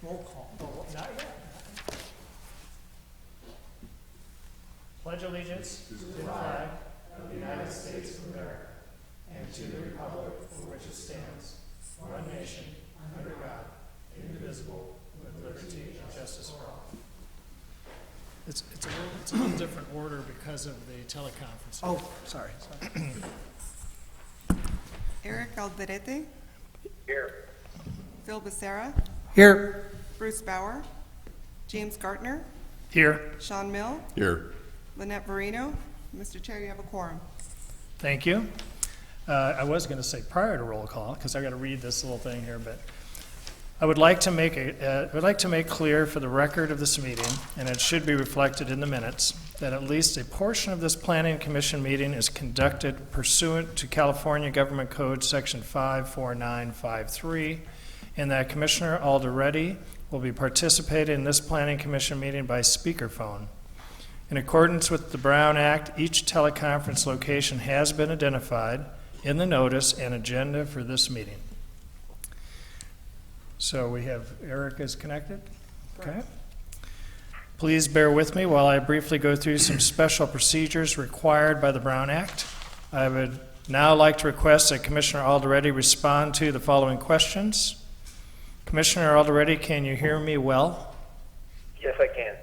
Roll call. Oh, not yet. Pledge allegiance to the flag of the United States of America and to the republic for which it stands, one nation, under God, indivisible, with liberty and justice for all. It's a little different order because of the teleconference. Oh, sorry. Eric Alderete, Here. Phil Becerra, Here. Bruce Bauer, James Gartner, Here. Sean Mill, Here. Lynette Verino. Mr. Chair, you have a quorum. Thank you. I was going to say prior to roll call, because I got to read this little thing here, but I would like to make clear for the record of this meeting, and it should be reflected in the minutes, that at least a portion of this Planning Commission meeting is conducted pursuant to California Government Code Section 54953, and that Commissioner Alderete will be participating in this Planning Commission meeting by speakerphone. In accordance with the Brown Act, each teleconference location has been identified in the notice and agenda for this meeting. So we have Eric is connected. Okay. Please bear with me while I briefly go through some special procedures required by the Brown Act. I would now like to request that Commissioner Alderete respond to the following questions. Commissioner Alderete, can you hear me well? Yes, I can.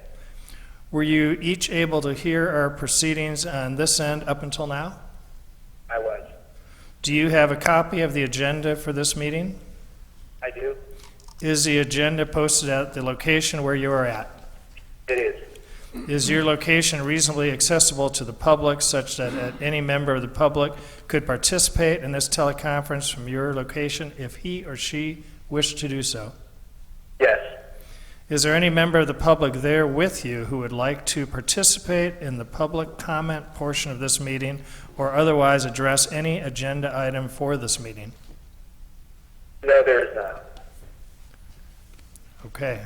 Were you each able to hear our proceedings on this end up until now? I was. Do you have a copy of the agenda for this meeting? I do. Is the agenda posted at the location where you are at? It is. Is your location reasonably accessible to the public such that any member of the public could participate in this teleconference from your location if he or she wished to do so? Yes. Is there any member of the public there with you who would like to participate in the public comment portion of this meeting or otherwise address any agenda item for this meeting? No, there is not. Okay.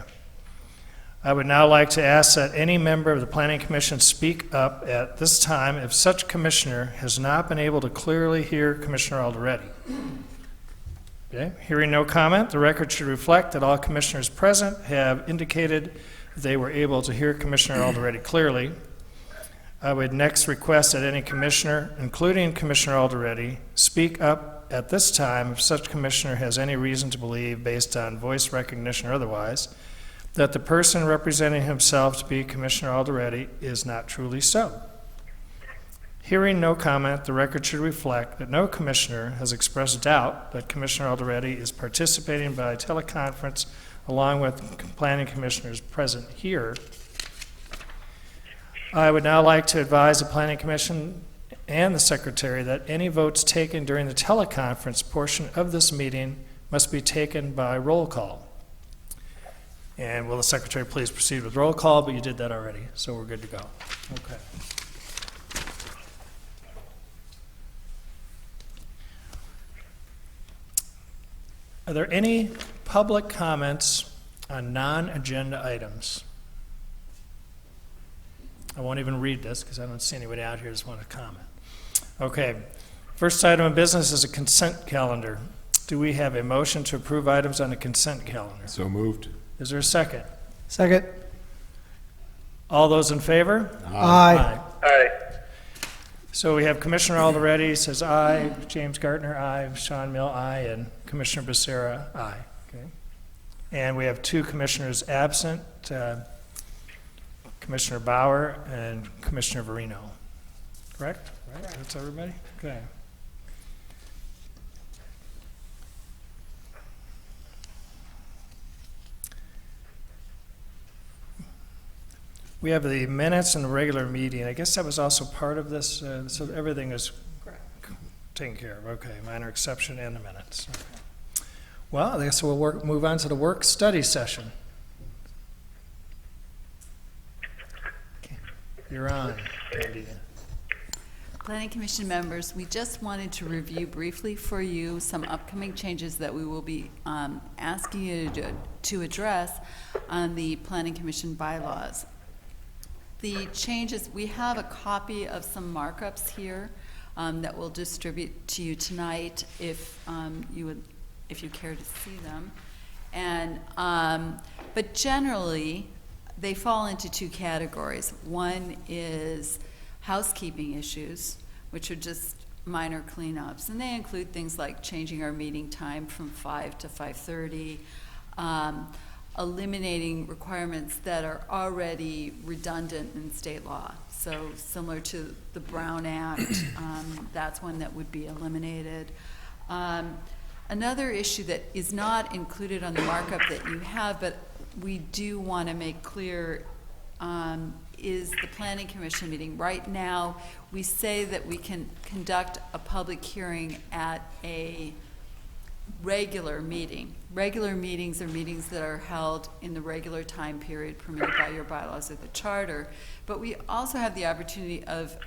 I would now like to ask that any member of the Planning Commission speak up at this time if such commissioner has not been able to clearly hear Commissioner Alderete. Okay. Hearing no comment, the record should reflect that all commissioners present have indicated that they were able to hear Commissioner Alderete clearly. I would next request that any commissioner, including Commissioner Alderete, speak up at this time if such commissioner has any reason to believe, based on voice recognition or otherwise, that the person representing himself to be Commissioner Alderete is not truly so. Hearing no comment, the record should reflect that no commissioner has expressed doubt that Commissioner Alderete is participating by teleconference along with planning commissioners present here. I would now like to advise the Planning Commission and the Secretary that any votes taken during the teleconference portion of this meeting must be taken by roll call. And will the Secretary please proceed with roll call? But you did that already, so we're good to go. Okay. Are there any public comments on non-agenda items? I won't even read this because I don't see anybody out here who just want to comment. Okay. First item of business is a consent calendar. Do we have a motion to approve items on the consent calendar? So moved. Is there a second? Second. All those in favor? Aye. Aye. So we have Commissioner Alderete says aye, James Gartner aye, Sean Mill aye, and Commissioner Becerra aye. Okay. And we have two commissioners absent, Commissioner Bauer and Commissioner Verino. Correct? Right? That's everybody? Okay. We have the minutes and the regular meeting. I guess that was also part of this, so everything is taken care of. Okay, minor exception and the minutes. Okay. Well, I guess we'll move on to the work study session. Okay. You're on, Andy. Planning Commission members, we just wanted to review briefly for you some upcoming changes that we will be asking you to address on the Planning Commission bylaws. The changes, we have a copy of some markups here that we'll distribute to you tonight if you care to see them. And But generally, they fall into two categories. One is housekeeping issues, which are just minor cleanups, and they include things like changing our meeting time from 5 to 5:30, eliminating requirements that are already redundant in state law. So similar to the Brown Act, that's one that would be eliminated. Another issue that is not included on the markup that you have, but we do want to make clear, is the Planning Commission meeting. Right now, we say that we can conduct a public hearing at a regular meeting. Regular meetings are meetings that are held in the regular time period permitted by your bylaws or the charter. But we also have the opportunity of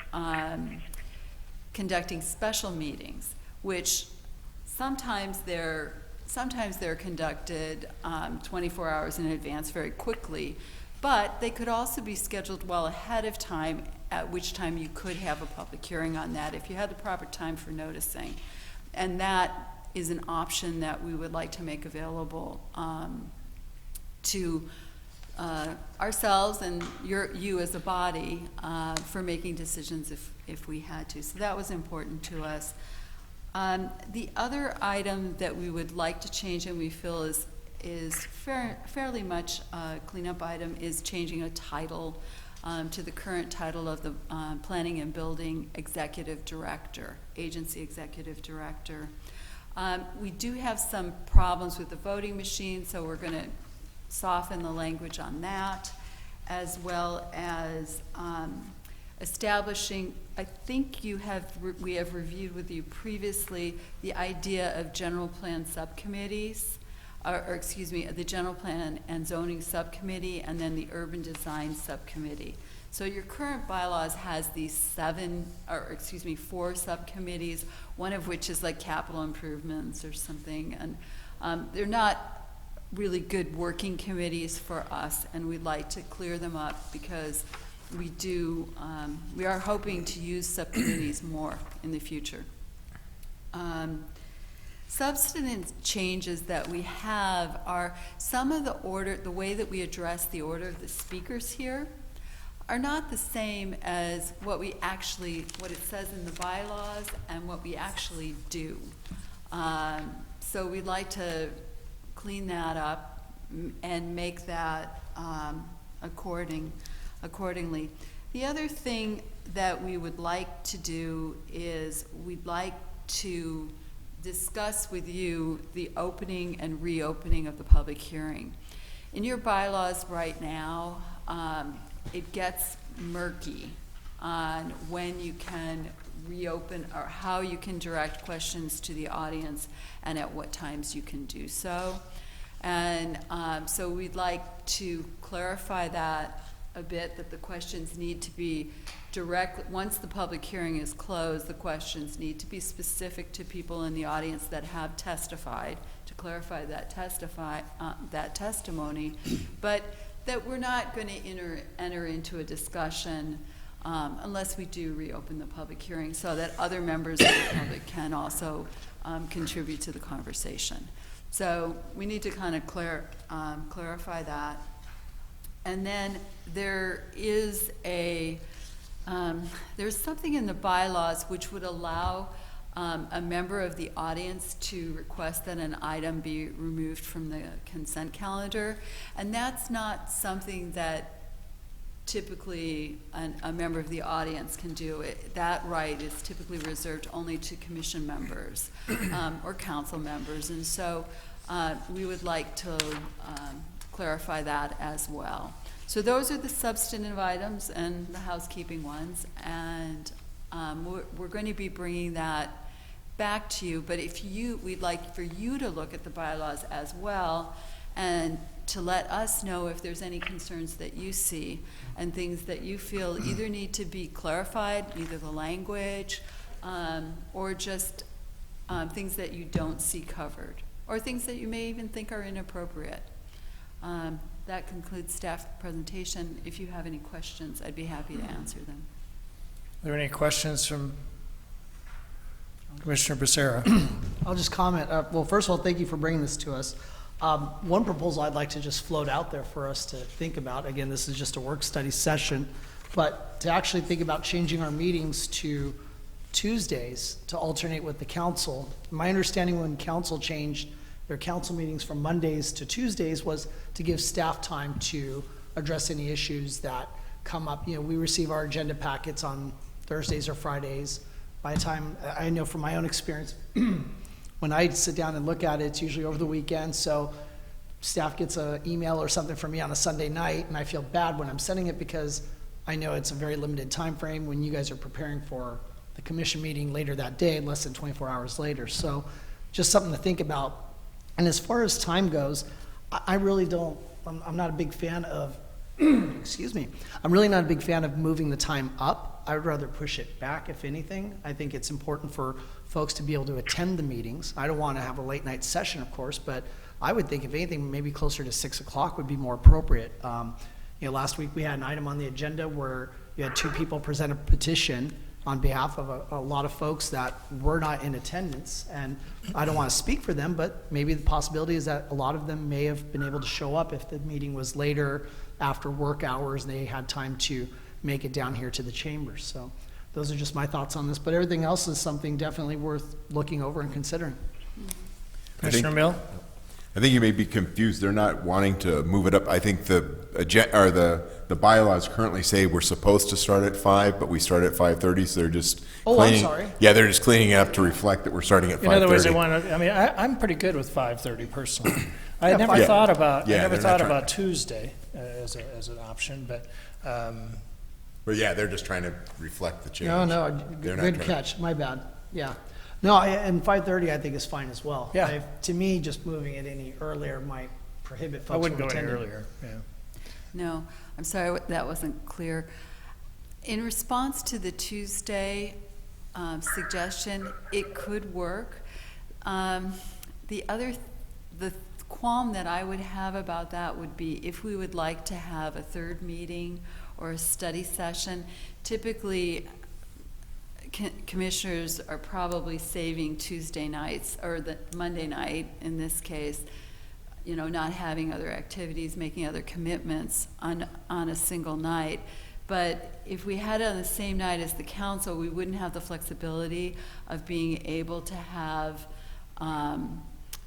conducting special meetings, which sometimes they're conducted 24 hours in advance very quickly, but they could also be scheduled well ahead of time, at which time you could have a public hearing on that if you had the proper time for noticing. And that is an option that we would like to make available to ourselves and you as a body for making decisions if we had to. So that was important to us. The other item that we would like to change and we feel is fairly much a cleanup item is changing a title to the current title of the Planning and Building Executive Director, Agency Executive Director. We do have some problems with the voting machine, so we're going to soften the language on that, as well as establishing, I think we have reviewed with you previously the idea of general plan subcommittees, or excuse me, the general plan and zoning subcommittee, and then the urban design subcommittee. So your current bylaws has these 4 subcommittees, one of which is like capital improvements or something, and they're not really good working committees for us, and we'd like to clear them up because we are hoping to use subcommittees more in the future. Substantive changes that we have are some of the way that we address the order of the speakers here are not the same as what it says in the bylaws and what we actually do. So we'd like to clean that up and make that accordingly. The other thing that we would like to do is we'd like to discuss with you the opening and reopening of the public hearing. In your bylaws right now, it gets murky on when you can reopen or how you can direct questions to the audience and at what times you can do so. And so we'd like to clarify that a bit, that the questions need to be direct. Once the public hearing is closed, the questions need to be specific to people in the audience that have testified, to clarify that testimony, but that we're not going to enter into a discussion unless we do reopen the public hearing, so that other members of the public can also contribute to the conversation. So we need to kind of clarify that. And then there is there's something in the bylaws which would allow a member of the audience to request that an item be removed from the consent calendar. And that's not something that typically a member of the audience can do. That right is typically reserved only to commission members or council members. And so we would like to clarify that as well. So those are the substantive items and the housekeeping ones, and we're going to be bringing that back to you. But we'd like for you to look at the bylaws as well, and to let us know if there's any concerns that you see and things that you feel either need to be clarified, either the language, or just things that you don't see covered, or things that you may even think are inappropriate. That concludes staff presentation. If you have any questions, I'd be happy to answer them. Are there any questions from Commissioner Becerra? I'll just comment. Well, first of all, thank you for bringing this to us. One proposal I'd like to just float out there for us to think about, again, this is just a work study session, but to actually think about changing our meetings to Tuesdays to alternate with the council. My understanding when council changed their council meetings from Mondays to Tuesdays was to give staff time to address any issues that come up. You know, we receive our agenda packets on Thursdays or Fridays. By the time, I know from my own experience, when I sit down and look at it, it's usually over the weekend, so staff gets an email or something from me on a Sunday night, and I feel bad when I'm sending it because I know it's a very limited time frame when you guys are preparing for the commission meeting later that day, less than 24 hours later. So just something to think about. And as far as time goes, I really don't, I'm not a big fan of, excuse me, I'm really not a big fan of moving the time up. I would rather push it back, if anything. I think it's important for folks to be able to attend the meetings. I don't want to have a late night session, of course, but I would think if anything, maybe closer to 6 o'clock would be more appropriate. You know, last week we had an item on the agenda where you had 2 people present a petition on behalf of a lot of folks that were not in attendance, and I don't want to speak for them, but maybe the possibility is that a lot of them may have been able to show up if the meeting was later after work hours and they had time to make it down here to the chambers. So those are just my thoughts on this, but everything else is something definitely worth looking over and considering. Commissioner Mill? I think you may be confused. They're not wanting to move it up. I think the bylaws currently say we're supposed to start at 5, but we start at 5:30, so they're just Oh, I'm cleaning. sorry. Yeah, they're just cleaning it up to reflect that we're starting at 5:30. In other words, they want to, I mean, I'm pretty good with 5:30 personally. I Yeah, never 5:30. thought about, I Yeah, never they're not thought trying- about Tuesday as an option, but, But yeah, they're just trying to reflect the change. No, They're not good trying- catch, my bad, yeah. No, and 5:30 I think is fine as well. Yeah. To me, just moving it any earlier might prohibit folks I from wouldn't go any attending. earlier, yeah. No, I'm sorry, that wasn't clear. In response to the Tuesday suggestion, it could work. The qualm that I would have about that would be if we would like to have a third meeting or a study session. Typically, commissioners are probably saving Tuesday nights, or the Monday night in this case, you know, not having other activities, making other commitments on a single night. But if we had it on the same night as the council, we wouldn't have the flexibility of being able to have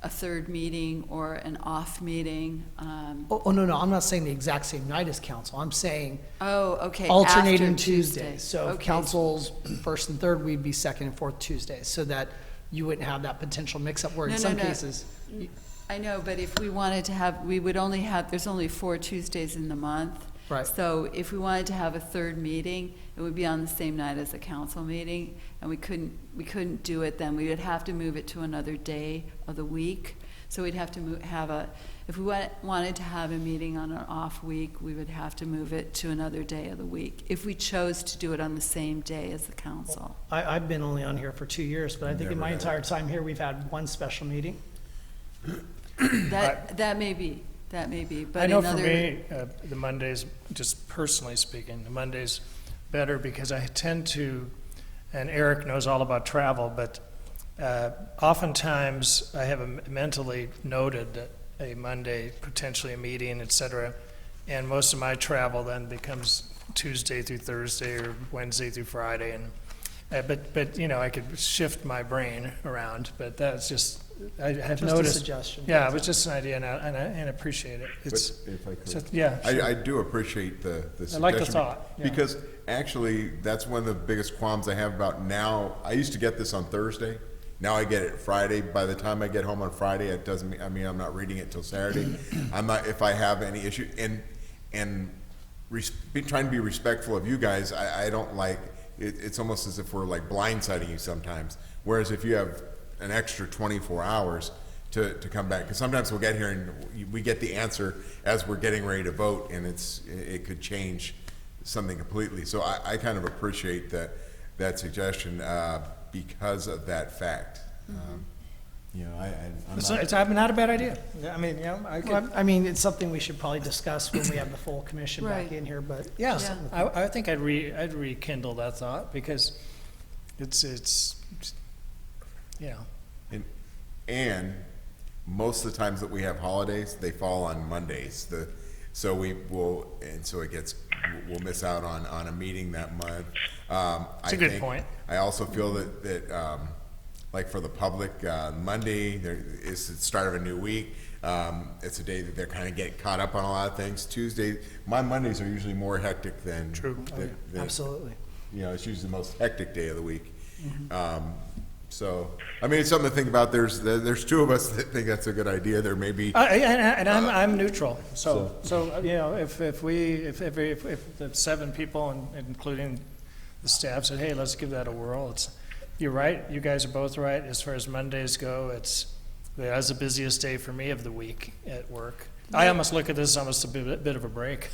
a third meeting or an off meeting. Oh, no, I'm not saying the exact same night as council. I'm saying Okay. alternating after Tuesdays. So if Okay. council's first and third, we'd be second and fourth Tuesdays, so that you wouldn't have that potential mix-up where in No, some no. cases. I know, but if we wanted to have, we would only have, there's only 4 Tuesdays in the month. Right. So if we wanted to have a third meeting, it would be on the same night as a council meeting, and we couldn't do it then. We would have to move it to another day of the week. So we'd have to if we wanted to have a meeting on an off week, we would have to move it to another day of the week, if we chose to do it on the same day as the council. I've been only on here for 2 years, but I think in Never my had entire time here, we've had one special meeting. That may be, but I know for another. me, the Mondays, just personally speaking, the Mondays better because I tend to, and Eric knows all about travel, but oftentimes I have mentally noted that a Monday, potentially a meeting, et cetera, and most of my travel then becomes Tuesday through Thursday or Wednesday through Friday, and but you know, I could shift my brain around, but that's just, I have Just a noticed. suggestion. Yeah, it was just an idea, and I appreciate it. But It's, if I could. so, yeah, sure. I do appreciate the suggestion. I like the thought, yeah. Because actually, that's one of the biggest qualms I have about now. I used to get this on Thursday. Now I get it Friday. By the time I get home on Friday, it doesn't mean, I mean, I'm not reading it till Saturday. I'm not, if I have any issue, and trying to be respectful of you guys, I don't like, it's almost as if we're like blindsiding you sometimes. Whereas if you have an extra 24 hours to come back, because sometimes we'll get here and we get the answer as we're getting ready to vote, and it could change something completely. So I kind of appreciate that suggestion because of that fact. You know, I'm not. It's not a bad idea. I mean, you know, I Well, could, I mean, it's something we should probably discuss when we have the full commission back Right. in here, but yeah, Yeah. I think I'd rekindle that thought because it's you know, And most of the times that we have holidays, they fall on Mondays. So we'll miss out on a meeting that month. It's a good point. I also feel that like for the public, Monday is the start of a new week. It's a day that they're kind of getting caught up on a lot of things. Tuesday, my Mondays are usually more hectic than. True. than- Absolutely. You know, it's usually the most hectic day of the week. So, I mean, it's something to think about. There's two of us that think that's a good idea. There may be. And I'm neutral, so, you know, if the 7 people, including the staff, said, hey, let's give that a whirl, you're right, you guys are both right, as far as Mondays go, that's the busiest day for me of the week at work. I almost look at this as almost a bit of a break,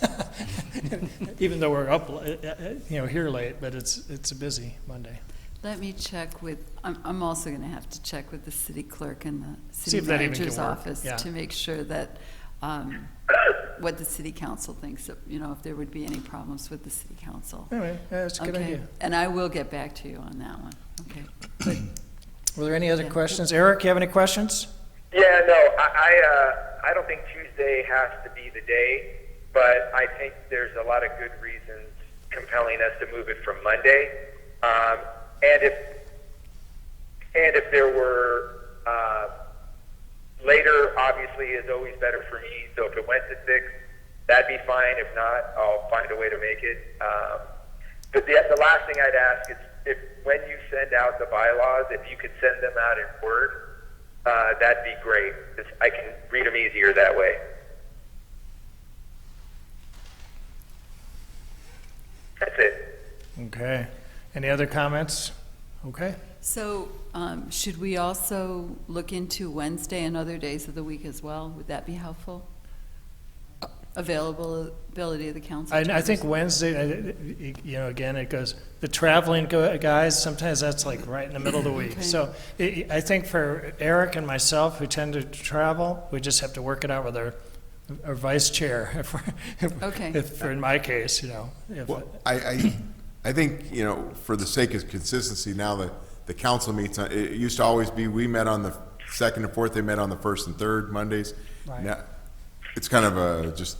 even though we're up, here late, but it's a busy Monday. Let me check with, I'm also going to have to check with the city clerk and the See city if that even can manager's work, office yeah. to make sure that, what the city council thinks, if there would be any problems with the city council. Anyway, that's a good Okay, idea. and I will get back to you on that one, okay? Were there any other Yeah. questions? Eric, you have any questions? Yeah, no, I don't think Tuesday has to be the day, but I think there's a lot of good reasons compelling us to move it from Monday. And if there were later, obviously, is always better for me. So if it went to 6, that'd be fine. If not, I'll find a way to make it. But the last thing I'd ask is, if when you send out the bylaws, if you could send them out in Word, that'd be great. 'Cause I can read them easier that way. That's it. Okay. Any other comments? Okay. So, should we also look into Wednesday and other days of the week as well? Would that be helpful? Availability of the council I chambers? think Wednesday, again, it goes, the traveling guys, sometimes that's like right in the middle of the week. Okay. So I think for Eric and myself, who tend to travel, we just have to work it out with our vice chair. Okay. If in my case, if Well, I think, for the sake of consistency, now that the council meets, it used to always be, we met on the 2nd and 4th, they met on the 1st and 3rd Mondays. Right. Now, it's kind of just,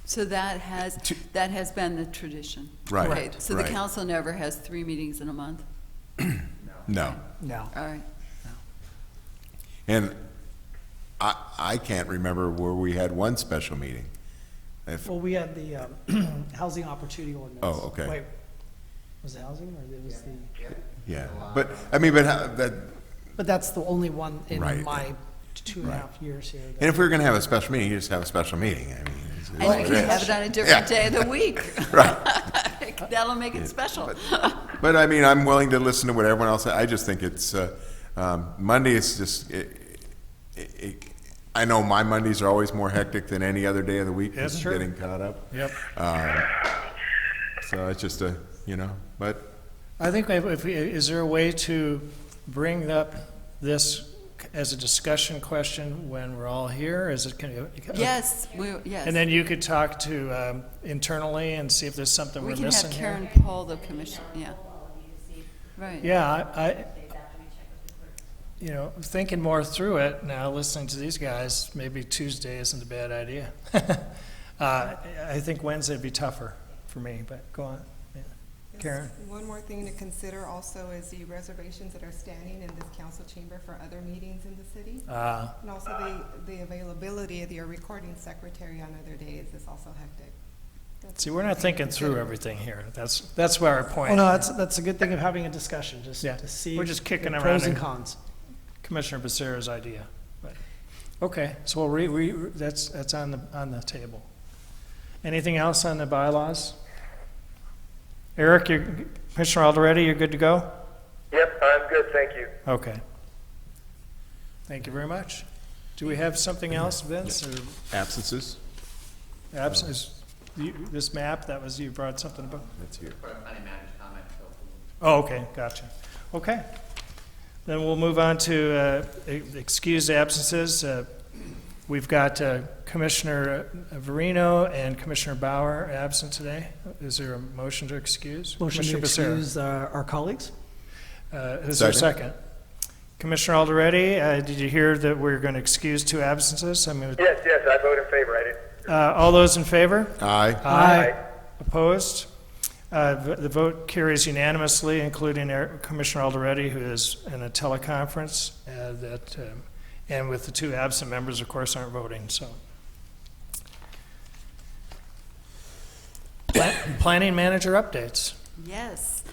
So that has been the tradition? Right, Okay, so the right. council never has 3 meetings in a month? no. No. All right. And I can't remember where we had one special meeting. Well, we had the housing opportunity ordinance. Oh, okay. Wait, was it housing or it was the? Yeah, but, I mean, that, But that's the only one in Right. my 2.5 years here. and if we were gonna have a special meeting, you just have a special meeting. I mean, it's And you what can it have is. it on a different day of the week. Right. That'll make it special. But I mean, I'm willing to listen to what everyone else, I just think it's, Monday is just, I know my Mondays are always more hectic than any other day of the week. That's just true. Getting caught up. Yep. So it's just but I think is there a way to bring up this as a discussion question when we're all here? Is it, Yes, yes. And then you could talk to internally and see if there's something We we're can missing have here. Karen poll the commission, yeah. Right. Yeah, thinking more through it now, listening to these guys, maybe Tuesday isn't a bad idea. I think Wednesday would be tougher for me, but go on. Yeah. Yes, Karen? One more thing to consider also is the reservations that are standing in this council chamber for other meetings in the city. And also the availability of your recording secretary on other days is also hectic. That's See, we're not something to thinking through consider. everything here. That's why our point. Well, no, that's a good thing of having a discussion, just Yeah. to see. We're just kicking the around pros and and- cons. Commissioner Becerra's idea. But, okay, so that's on the table. Anything else on the bylaws? Eric, Commissioner Alderete, you're good to go? Yep, I'm good, thank you. Okay. Thank you very much. Do we have something else, Vince, or absences, absence? This map, you brought something about? that's here. Oh, okay, gotcha. Okay. Then we'll move on to excused absences. We've got Commissioner Verino and Commissioner Bauer absent today. Is there a motion to excuse? Motion to Commissioner Becerra. excuse our colleagues. Is there a second? Commissioner Alderete, did you hear that we're going to excuse 2 absences? Yes, I vote in favor. I didn't. All those in favor? Aye. Aye. Opposed? The vote carries unanimously, including Commissioner Alderete, who is in a teleconference, and with the 2 absent members, of course, aren't voting, so. Planning manager updates, Yes.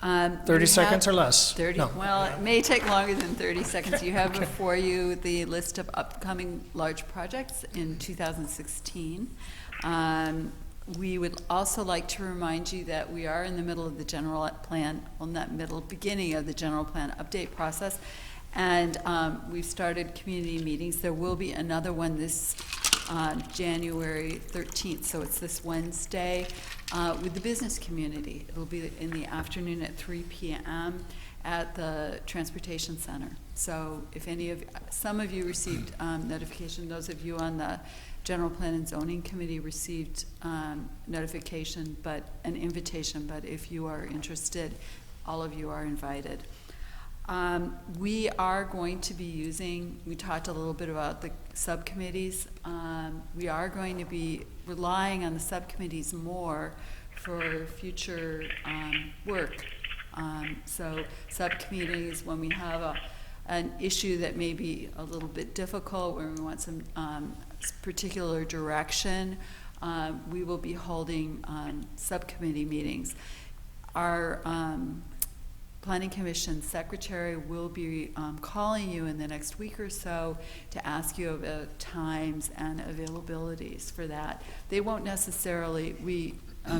30 seconds or less. 30, No. well, it may take longer than 30 seconds. You have before you the list of upcoming large projects in 2016. We would also like to remind you that we are in the middle of the general plan, well, not middle, beginning of the general plan update process. And we've started community meetings. There will be another one this January 13th, so it's this Wednesday, with the business community. It'll be in the afternoon at 3 p.m. at the Transportation Center. So if some of you received notification, those of you on the General Plan and Zoning Committee received notification, an invitation, but if you are interested, all of you are invited. We are going to be we talked a little bit about the subcommittees. We are going to be relying on the subcommittees more for future work. So subcommittees, when we have an issue that may be a little bit difficult, when we want some particular direction, we will be holding subcommittee meetings. Our Planning Commission Secretary will be calling you in the next week or so to ask you about times and availabilities for that. They won't necessarily,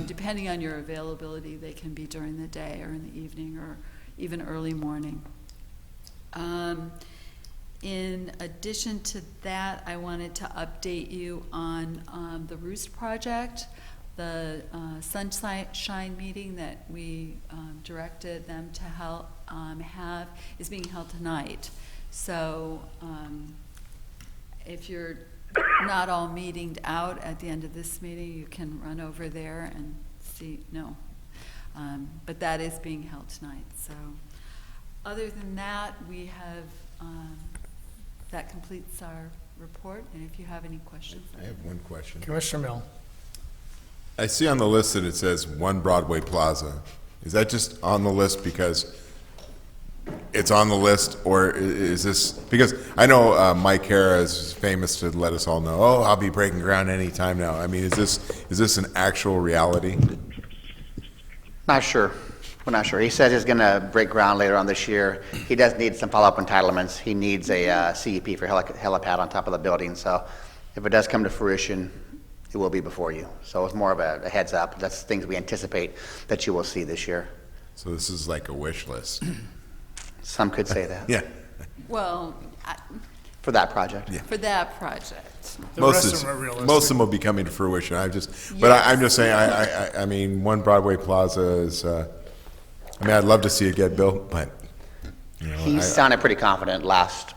depending on your availability, they can be during the day or in the evening or even early morning. In addition to that, I wanted to update you on the Roost project. The Sunshine meeting that we directed them to have is being held tonight. So if you're not all meetinged out at the end of this meeting, you can run over there and see. But that is being held tonight. So other than that, we have that completes our report. And if you have any questions, I have one question. Commissioner Mill. I see on the list that it says 1 Broadway Plaza. Is that just on the list because it's on the list, or is this, because I know Mike Hara is famous to let us all know, I'll be breaking ground any time now. I mean, is this an actual reality? Not sure. We're not sure. He said he's going to break ground later on this year. He does need some follow-up entitlements. He needs a CEP for helipad on top of the building. So if it does come to fruition, it will be before you. So it's more of a heads up. That's things we anticipate that you will see this year. So this is like a wish list. Some could say that. Yeah. well, For that project. Yeah. for that project. The rest of them are realistic. Most of them will be coming to fruition. I'm just saying, I mean, 1 Broadway Plaza is, I mean, I'd love to see it get built, but, you know. He sounded pretty confident last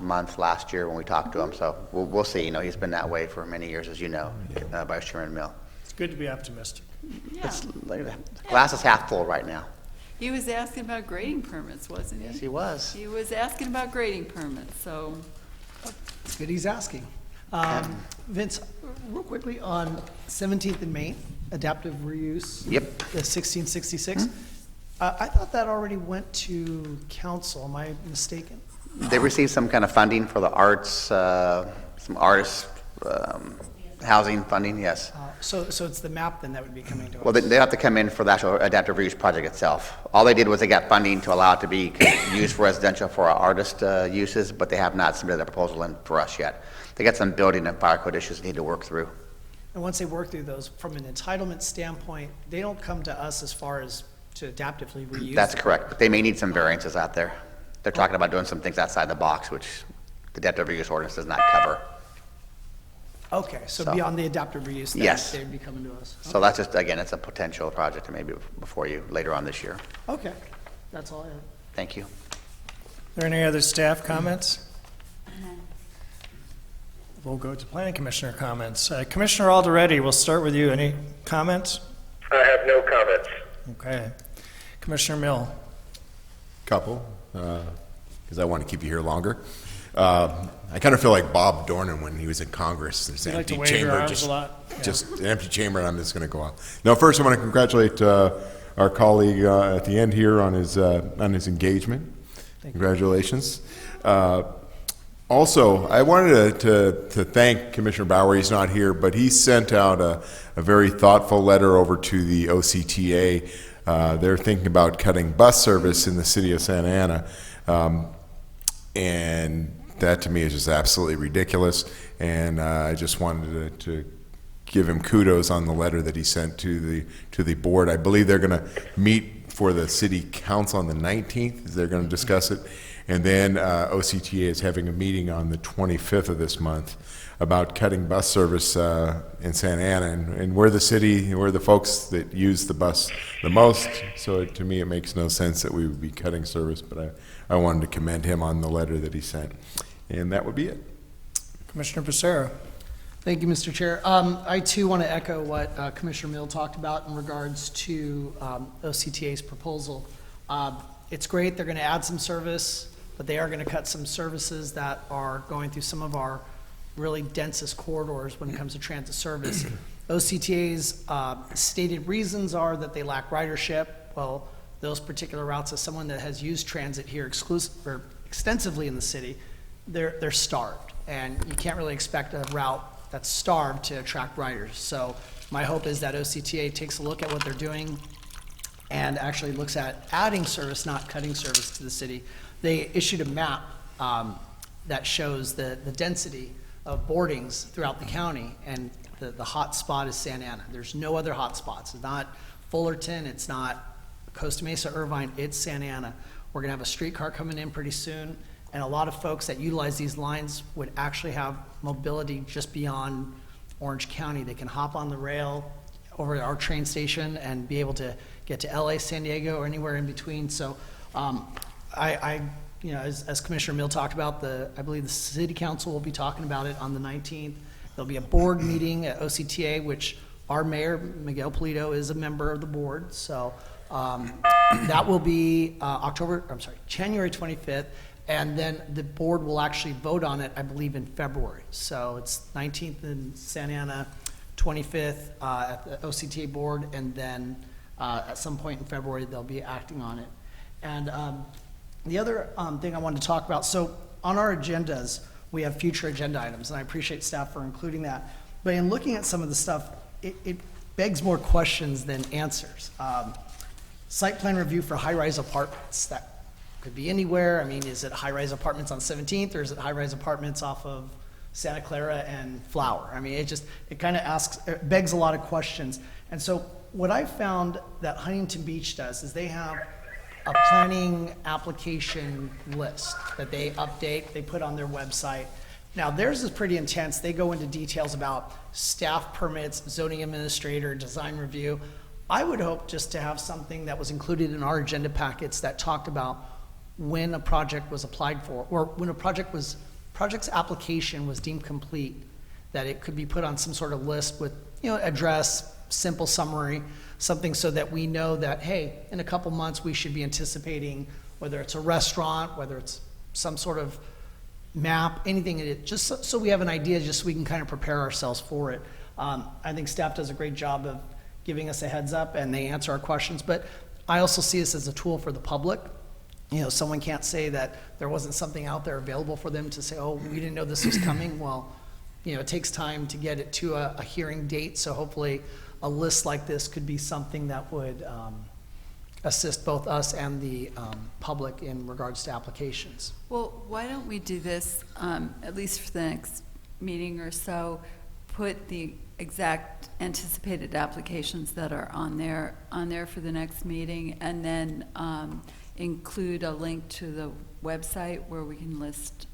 year when we talked to him. So we'll see. You know, he's been that way for many years, as you know, Vice Chairman Mill. It's good to be optimistic. Yeah. The glass is half full right now. He was asking about grading permits, wasn't he? Yes, he was. He was asking about grading permits, so. It's good he's asking. Vince, real quickly on 17th and Main, adaptive reuse. Yep. The 1666. I thought that already went to council. Am I mistaken? They received some kind of funding for the arts, some artist housing funding, yes. So it's the map then that would be coming to us? Well, they have to come in for the actual adaptive reuse project itself. All they did was they got funding to allow it to be used for residential for our artist uses, but they have not submitted that proposal in for us yet. They got some building and fire code issues they need to work through. And once they work through those, from an entitlement standpoint, they don't come to us as far as to adaptively reuse? That's correct, but they may need some variances out there. They're talking about doing some things outside the box, which the adaptive reuse ordinance does not cover. Okay, so So- beyond the adaptive reuse, Yes. they'd be coming to us? So that's just, again, it's a potential project to maybe before you later on this year. Okay, that's all I have. Thank you. Are there any other staff comments? We'll go to planning commissioner comments. Commissioner Alderete, we'll start with you. Any comments? I have no comments. Okay. Commissioner Mill? Couple, because because I want to keep you here longer. I kind of feel like Bob Dornan when he was in Congress. There's an You like to empty wave your chamber, arms a lot? Yeah. just an empty chamber, and I'm just going to go out. No, first I want to congratulate our colleague at the end here on his engagement. Congratulations. Also, I wanted to thank Commissioner Bauer. He's not here, but he sent out a very thoughtful letter over to the OCTA. They're thinking about cutting bus service in the city of Santa Ana. And that to me is just absolutely ridiculous. And I just wanted to give him kudos on the letter that he sent to the board. I believe they're going to meet for the city council on the 19th. They're going to discuss it. And then OCTA is having a meeting on the 25th of this month about cutting bus service in Santa Ana. And we're the city, we're the folks that use the bus the most. So to me, it makes no sense that we would be cutting service. But I wanted to commend him on the letter that he sent. And that would be it. Commissioner Becerra. Thank you, Mr. Chair. I too want to echo what Commissioner Mill talked about in regards to OCTA's proposal. It's great, they're going to add some service, but they are going to cut some services that are going through some of our really densest corridors when it comes to transit service. OCTA's stated reasons are that they lack ridership. Well, those particular routes, as someone that has used transit here extensively in the city, they're starved, and you can't really expect a route that's starved to attract riders. So my hope is that OCTA takes a look at what they're doing and actually looks at adding service, not cutting service to the city. They issued a map that shows the density of boardings throughout the county, and the hot spot is Santa Ana. There's no other hot spots. It's not Fullerton, it's not Costa Mesa, Irvine, it's Santa Ana. We're gonna have a streetcar coming in pretty soon, and a lot of folks that utilize these lines would actually have mobility just beyond Orange County. They can hop on the rail over at our train station and be able to get to LA, San Diego, or anywhere in between. So you know, as Commissioner Mill talked about, I believe the City Council will be talking about it on the 19th. There'll be a board meeting at OCTA, which our mayor, Miguel Polito, is a member of the board. So that will be January 25th. And then the board will actually vote on it, I believe, in February. So it's 19th in Santa Ana, 25th at the OCTA board, and then at some point in February, they'll be acting on it. And the other thing I wanted to talk about, so on our agendas, we have future agenda items, and I appreciate staff for including that. But in looking at some of the stuff, it begs more questions than answers. Site plan review for high-rise apartments, that could be anywhere. I mean, is it high-rise apartments on 17th, or is it high-rise apartments off of Santa Clara and Flower? I mean, it kind of begs a lot of questions. And so what I found that Huntington Beach does is they have a planning application list that they update, they put on their website. Now, theirs is pretty intense. They go into details about staff permits, zoning administrator, design review. I would hope just to have something that was included in our agenda packets that talked about when a project was applied for, or when a project's application was deemed complete, that it could be put on some sort of list with, you know, address, simple summary, something so that we know that, hey, in a couple months we should be anticipating, whether it's a restaurant, whether it's some sort of map, anything in it, just so we have an idea, just so we can kind of prepare ourselves for it. I think staff does a great job of giving us a heads up, and they answer our questions, but I also see this as a tool for the public. You know, someone can't say that there wasn't something out there available for them to say, oh, we didn't know this was coming. Well, you know, it takes time to get it to a hearing date, so hopefully a list like this could be something that would assist both us and the public in regards to applications. Well, why don't we do this, at least for the next meeting or so, put the exact anticipated applications that are on there for the next meeting, and then include a link to the website where we can list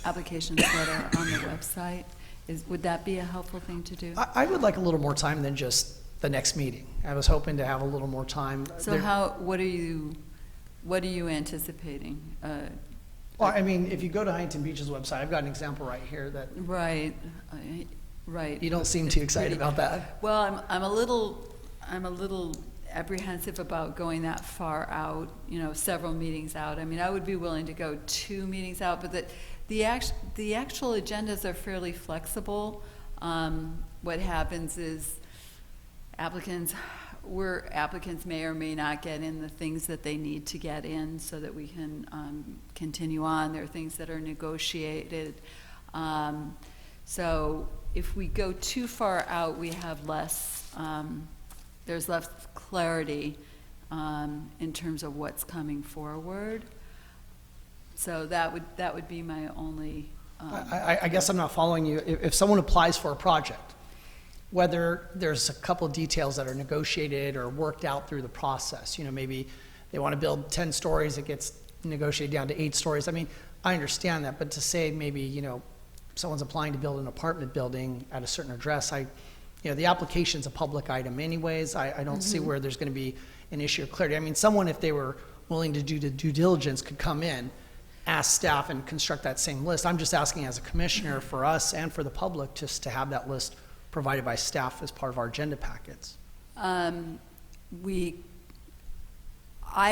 applications that are on the website. Would that be a helpful thing to do? I would like a little more time than just the next meeting. I was hoping to have a little more time. So what are you anticipating? Well, I mean, if you go to Huntington Beach's website, I've got an example right here that. Right. You don't seem too excited about that. Well, I'm a little apprehensive about going that far out, you know, several meetings out. I mean, I would be willing to go 2 meetings out, but the actual agendas are fairly flexible. What happens is applicants may or may not get in the things that they need to get in so that we can continue on. There are things that are negotiated. So if we go too far out, we have less, there's less clarity in terms of what's coming forward. So that would be my only. I guess I'm not following you. If someone applies for a project, whether there's a couple of details that are negotiated or worked out through the process, you know, maybe they want to build 10 stories, it gets negotiated down to 8 stories. I mean, I understand that, but to say maybe, you know, someone's applying to build an apartment building at a certain address, you know, the application's a public item anyways. I don't see where there's going to be an issue of clarity. I mean, someone, if they were willing to do the due diligence, could come in, ask staff, and construct that same list. I'm just asking as a commissioner for us and for the public just to have that list provided by staff as part of our agenda packets. I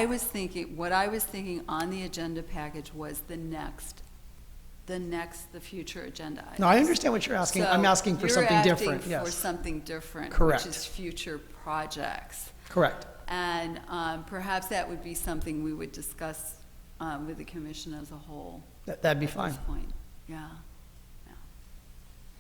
was thinking on the agenda package was the future agenda items. No, I understand what you're asking. I'm asking for something different, You're asking for yes. something different. Correct. Which is future projects. Correct. And perhaps that would be something we would discuss with the commission as a whole. That'd be At fine. this point, yeah.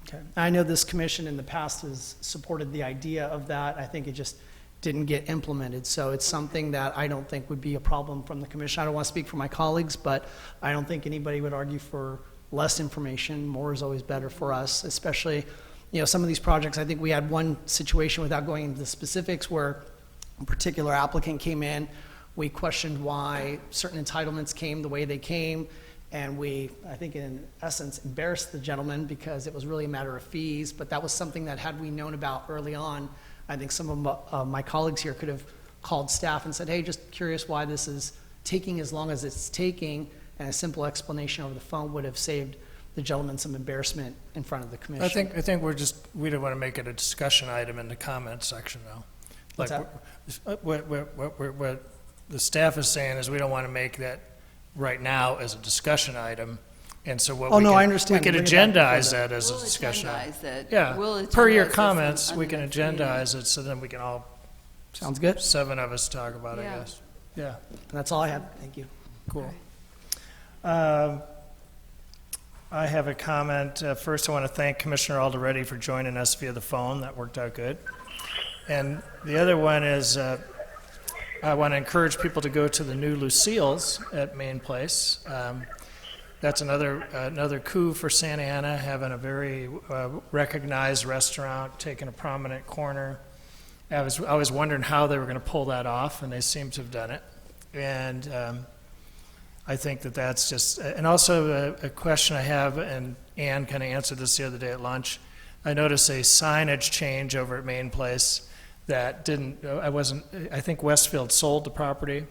Okay. I know this commission in the past has supported the idea of that. I think it just didn't get implemented. So it's something that I don't think would be a problem from the commission. I don't want to speak for my colleagues, but I don't think anybody would argue for less information. More is always better for us, especially, you know, some of these projects. I think we had one situation, without going into the specifics, where a particular applicant came in. We questioned why certain entitlements came the way they came. And we, I think in essence, embarrassed the gentleman because it was really a matter of fees. But that was something that, had we known about early on, I think some of my colleagues here could have called staff and said, hey, just curious why this is taking as long as it's taking. And a simple explanation over the phone would have saved the gentleman some embarrassment in front of the commission. I think we don't want to make it a discussion item in the comment section though. What's Like, what the staff is saying is we don't want to make that right now as a discussion item. And so what Oh, we no, can, I understand. we can Bring it back before agendize that. that as a We'll discussion item. agendize it. Yeah, We'll per your agendize this comments, on we the can next meeting. agendize it so then we can all, Sounds good. 7 of us talk about it, I Yeah. guess. Yeah, That's all I have. Thank you. cool. I have a comment. First, I want to thank Commissioner Alderetti for joining us via the phone. That worked out good. And the other one is I want to encourage people to go to the new Lucille's at Main Place. That's another coup for Santa Ana, having a very recognized restaurant, taking a prominent corner. I was wondering how they were going to pull that off, and they seem to have done it. And I think that's just, and also a question I have, and Ann kind of answered this the other day at lunch. I noticed a signage change over at Main Place that I think Westfield sold the property,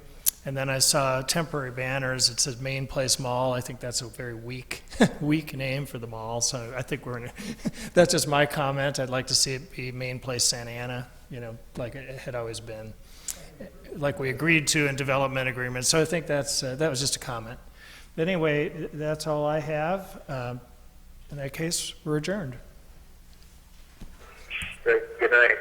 and then I saw temporary banners. It says Main Place Mall. I think that's a very weak name for the mall, so I think that's just my comment. I'd like to see it be Main Place Santa Ana, you know, like it had always been, like we agreed to in development agreements. So I think that was just a comment. But anyway, that's all I have. In that case, we're adjourned. Good night.